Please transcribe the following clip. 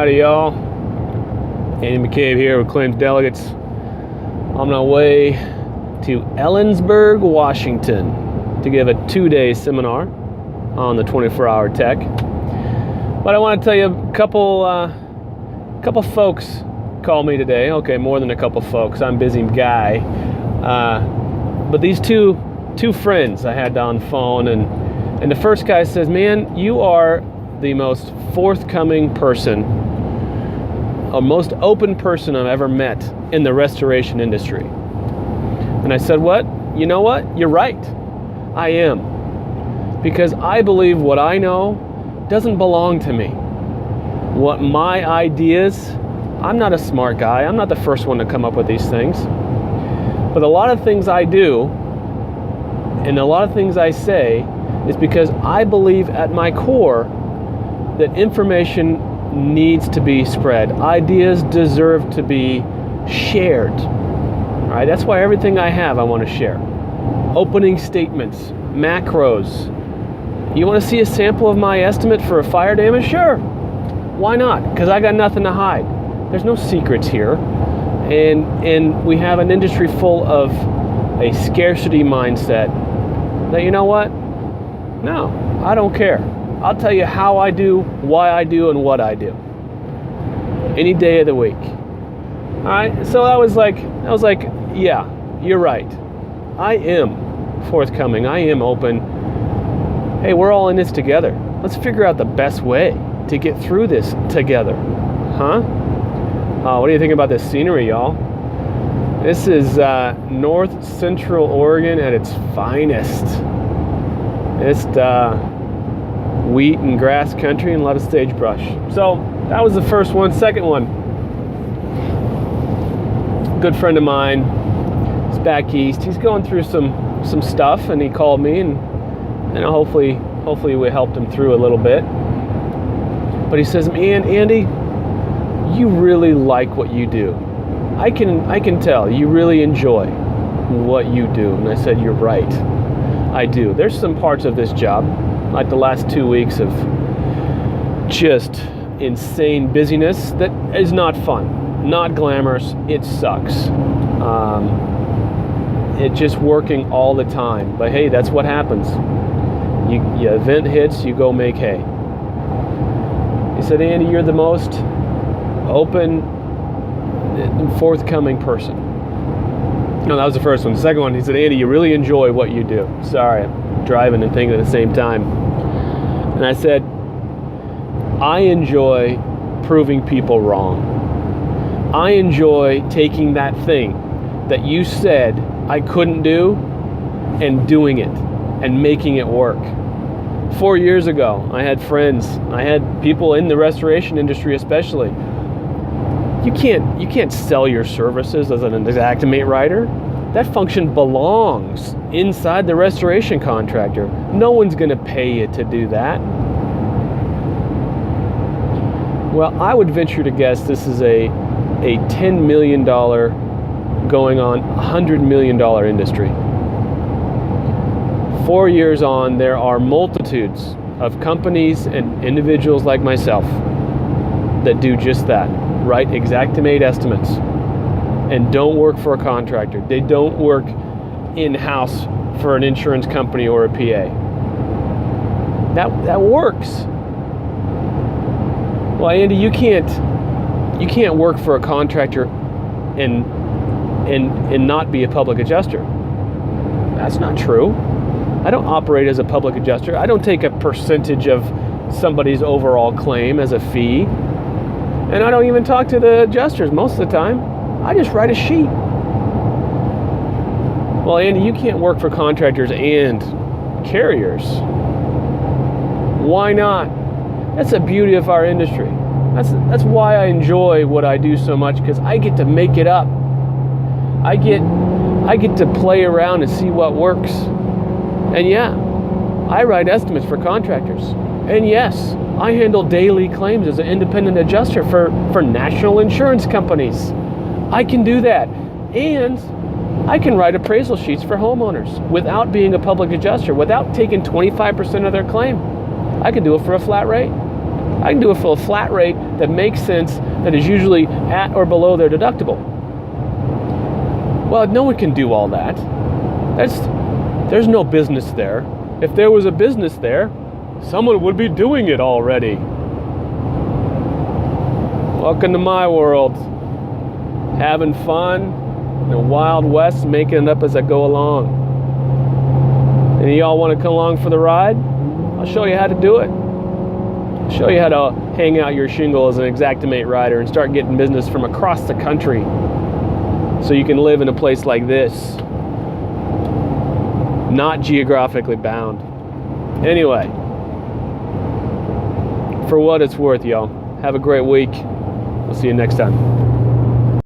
Howdy, y'all. Andy McCabe here with Claims Delegates. On my way to Ellensburg, Washington to give a 2-day seminar on the 24-hour tech. But I want to tell you a couple folks called me today. Okay, more than a couple folks. I'm a busy guy. But these two friends I had on the phone, and the first guy says, "Man, you are the most forthcoming person, or most open person I've ever met in the restoration industry." And I said, "What? You know what? You're right. I am. Because I believe what I know doesn't belong to me. What my ideas, I'm not a smart guy. I'm not the first one to come up with these things. But a lot of things I do and a lot of things I say is because I believe at my core that information needs to be spread. Ideas deserve to be shared. All right, that's why everything I have I want to share. Opening statements, macros. You want to see a sample of my estimate for a fire damage? Sure. Why not? Because I got nothing to hide. There's no secrets here. And we have an industry full of a scarcity mindset that, you know what? No, I don't care. I'll tell you how I do, why I do, and what I do. Any day of the week. All right, so I was like, yeah, you're right. I am forthcoming. I am open. Hey, we're all in this together. Let's figure out the best way to get through this together. Huh? What do you think about this scenery, y'all? This is North Central Oregon at its finest. It's wheat and grass country and a lot of sagebrush. So that was the first one. Second one, good friend of mine, he's back east. He's going through some stuff, and he called me, and hopefully we helped him through a little bit. But he says, "Man, Andy, you really like what you do. I can tell you really enjoy what you do." And I said, "You're right. I do. There's some parts of this job, like the last 2 weeks of just insane busyness, that is not fun, not glamorous. It sucks. It's just working all the time. But hey, that's what happens. Your event hits, you go make hay." He said, "Andy, you're the most open and forthcoming person." No, that was the first one. The second one, he said, "Andy, you really enjoy what you do." Sorry, I'm driving and thinking at the same time. And I said, "I enjoy proving people wrong. I enjoy taking that thing that you said I couldn't do and doing it and making it work." 4 years ago, I had friends, I had people in the restoration industry especially. You can't sell your services as an Xactimate writer. That function belongs inside the restoration contractor. No one's going to pay you to do that. Well, I would venture to guess this is a $10 million going on $100 million industry. 4 years on, there are multitudes of companies and individuals like myself that do just that. Write Xactimate estimates and don't work for a contractor. They don't work in-house for an insurance company or a PA. That works. Well, Andy, you can't work for a contractor and not be a public adjuster. That's not true. I don't operate as a public adjuster. I don't take a percentage of somebody's overall claim as a fee. And I don't even talk to the adjusters most of the time. I just write a sheet. Well, Andy, you can't work for contractors and carriers. Why not? That's the beauty of our industry. That's why I enjoy what I do so much, because I get to make it up. I get to play around and see what works. And yeah, I write estimates for contractors. And yes, I handle daily claims as an independent adjuster for national insurance companies. I can do that. And I can write appraisal sheets for homeowners without being a public adjuster, without taking 25% of their claim. I can do it for a flat rate. I can do it for a flat rate that makes sense, that is usually at or below their deductible. Well, no one can do all that. There's no business there. If there was a business there, someone would be doing it already. Welcome to my world. Having fun in the Wild West, making it up as I go along. Any of y'all want to come along for the ride? I'll show you how to do it. I'll show you how to hang out your shingle as an Xactimate rider and start getting business from across the country so you can live in a place like this, not geographically bound. Anyway, for what it's worth, y'all, have a great week. We'll see you next time.